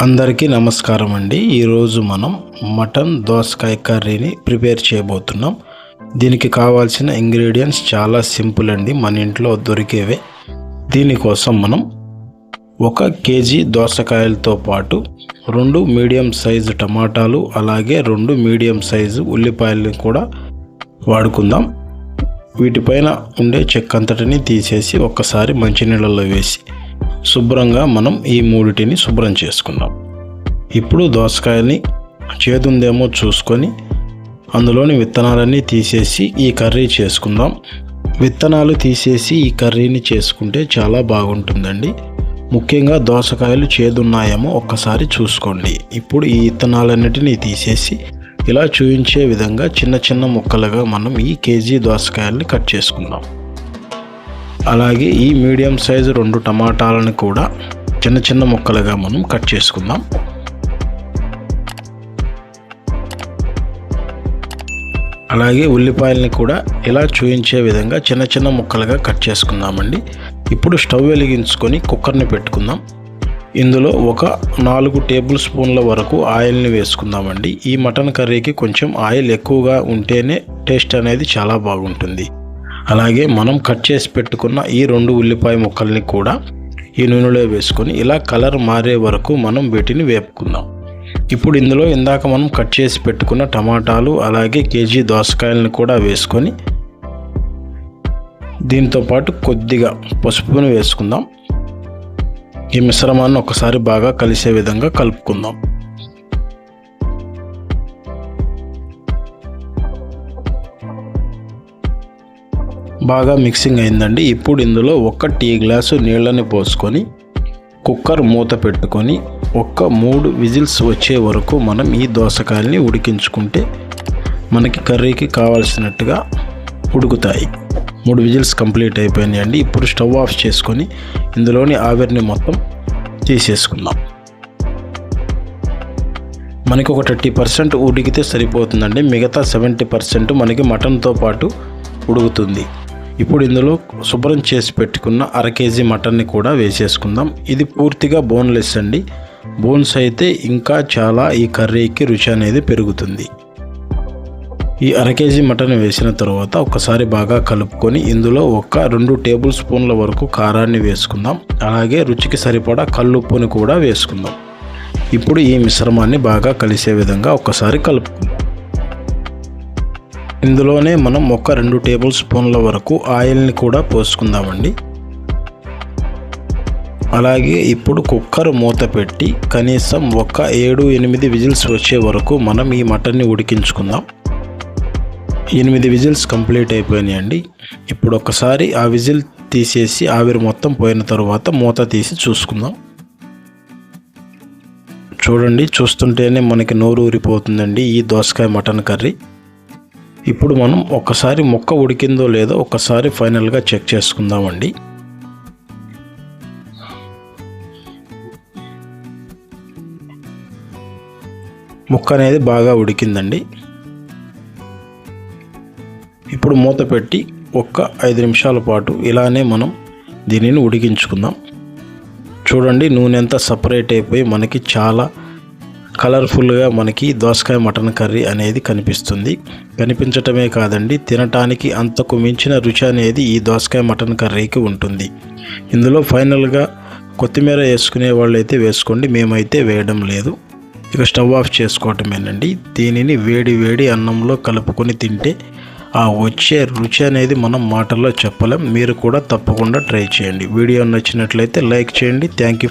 అందరికీ నమస్కారం అండి. ఈరోజు మనం మటన్ దోసకాయ కర్రీని ప్రిపేర్ చేయబోతున్నాం. దీనికి కావాల్సిన ఇంగ్రీడియంట్స్ చాలా సింపుల్ అండి, మన ఇంట్లో దొరికేవే. దీనికోసం మనం 1 కేజీ దోసకాయలతో పాటు 2 మీడియం సైజు టమాటాలు, అలాగే 2 మీడియం సైజు ఉల్లిపాయలను కూడా వాడుకుందాం. వీటిపైన ఉండే చెక్కంతటిని తీసేసి ఒక్కసారి మంచినీళ్ళలో వేసి శుభ్రంగా మనం ఈ మూడిటిని శుభ్రం చేసుకుందాం. ఇప్పుడు దోసకాయని చేదుందేమో చూసుకొని అందులోని విత్తనాలన్నీ తీసేసి ఈ కర్రీ చేసుకుందాం. విత్తనాలు తీసేసి ఈ కర్రీని చేసుకుంటే చాలా బాగుంటుందండి. ముఖ్యంగా దోసకాయలు చేదున్నాయేమో ఒక్కసారి చూసుకోండి. ఇప్పుడు ఈ విత్తనాలన్నిటినీ తీసేసి ఇలా చూపించే విధంగా చిన్న చిన్న ముక్కలుగా మనం ఈ కేజీ దోసకాయల్ని కట్ చేసుకుందాం. అలాగే ఈ మీడియం సైజు 2 టమాటాలను కూడా చిన్న చిన్న ముక్కలుగా మనం కట్ చేసుకుందాం. అలాగే ఉల్లిపాయలని కూడా ఇలా చూపించే విధంగా చిన్న చిన్న ముక్కలుగా కట్ చేసుకుందామండి. ఇప్పుడు స్టవ్ వెలిగించుకొని కుక్కర్ని పెట్టుకుందాం. ఇందులో ఒక 4 టేబుల్ స్పూన్ల వరకు ఆయిల్ని వేసుకుందామండి. ఈ మటన్ కర్రీకి కొంచెం ఆయిల్ ఎక్కువగా ఉంటేనే టేస్ట్ అనేది చాలా బాగుంటుంది. అలాగే మనం కట్ చేసి పెట్టుకున్న ఈ 2 ఉల్లిపాయ ముక్కల్ని కూడా ఈ నూనెలో వేసుకొని ఇలా కలర్ మారే వరకు మనం వీటిని వేపుకుందాం. ఇప్పుడు ఇందులో ఇందాక మనం కట్ చేసి పెట్టుకున్న టమాటాలు, అలాగే కేజీ దోసకాయలను కూడా వేసుకొని దీంతో పాటు కొద్దిగా పసుపును వేసుకుందాం. ఈ మిశ్రమాన్ని ఒకసారి బాగా కలిసే విధంగా కలుపుకుందాం. బాగా మిక్సింగ్ అయిందండి. ఇప్పుడు ఇందులో 1 టీ గ్లాసు నీళ్ళని పోసుకొని కుక్కర్ మూత పెట్టుకొని 3 విజిల్స్ వచ్చే వరకు మనం ఈ దోసకాయల్ని ఉడికించుకుంటే మనకి కర్రీకి కావాల్సినట్టుగా ఉడుకుతాయి. 3 విజిల్స్ కంప్లీట్ అయిపోయినాయండి. ఇప్పుడు స్టవ్ ఆఫ్ చేసుకొని ఇందులోని ఆవిరిని మొత్తం తీసేసుకుందాం. మనకి ఒక 30% ఉడికితే సరిపోతుందండి. మిగతా 70% మనకి మటన్తో పాటు ఉడుకుతుంది. ఇప్పుడు ఇందులో శుభ్రం చేసి పెట్టుకున్న 1/2 కేజీ మటన్ని కూడా వేసేసుకుందాం. ఇది పూర్తిగా బోన్లెస్ అండి. బోన్స్ అయితే ఇంకా చాలా ఈ కర్రీకి రుచి అనేది పెరుగుతుంది. ఈ 1/2 కేజీ మటన్ వేసిన తర్వాత ఒకసారి బాగా కలుపుకొని ఇందులో 2 టేబుల్ స్పూన్ల వరకు కారాన్ని వేసుకుందాం. అలాగే రుచికి సరిపడా కల్లుప్పుని కూడా వేసుకుందాం. ఇప్పుడు ఈ మిశ్రమాన్ని బాగా కలిసే విధంగా ఒకసారి కలుపుకుందాం. ఇందులోనే మనం 2 టేబుల్ స్పూన్ల వరకు ఆయిల్ని కూడా పోసుకుందామండి. అలాగే ఇప్పుడు కుక్కర్ మూత పెట్టి కనీసం 7-8 విజిల్స్ వచ్చే వరకు మనం ఈ మటన్ని ఉడికించుకుందాం. 8 విజిల్స్ కంప్లీట్ అయిపోయినాయండి. ఇప్పుడు ఒకసారి ఆ విజిల్ తీసేసి ఆవిరి మొత్తం పోయిన తర్వాత మూత తీసి చూసుకుందాం. చూడండి, చూస్తుంటేనే మనకి నోరు ఊరిపోతుందండి ఈ దోసకాయ మటన్ కర్రీ. ఇప్పుడు మనం ఒకసారి ముక్క ఉడికిందో లేదో ఒకసారి ఫైనల్గా చెక్ చేసుకుందామండి. ముక్క అనేది బాగా ఉడికిందండి. ఇప్పుడు మూత పెట్టి 5 నిమిషాల పాటు ఇలానే మనం దీనిని ఉడికించుకుందాం. చూడండి, నూనె అంతా సపరేట్ అయిపోయి మనకి చాలా కలర్ఫుల్గా మనకి దోసకాయ మటన్ కర్రీ అనేది కనిపిస్తుంది. కనిపించటమే కాదండి, తినటానికి అంతకు మించిన రుచి అనేది ఈ దోసకాయ మటన్ కర్రీకి ఉంటుంది. ఇందులో ఫైనల్గా కొత్తిమీర వేసుకునే వాళ్ళైతే వేసుకోండి, మేమైతే వేయడం లేదు. ఇక స్టవ్ ఆఫ్ చేసుకోవటమేనండి. దీనిని వేడి వేడి అన్నంలో కలుపుకొని తింటే ఆ వచ్చే రుచి అనేది మనం మాటల్లో చెప్పలేం. మీరు కూడా తప్పకుండా ట్రై చేయండి. వీడియో నచ్చినట్లయితే లైక్ చేయండి. Thank you.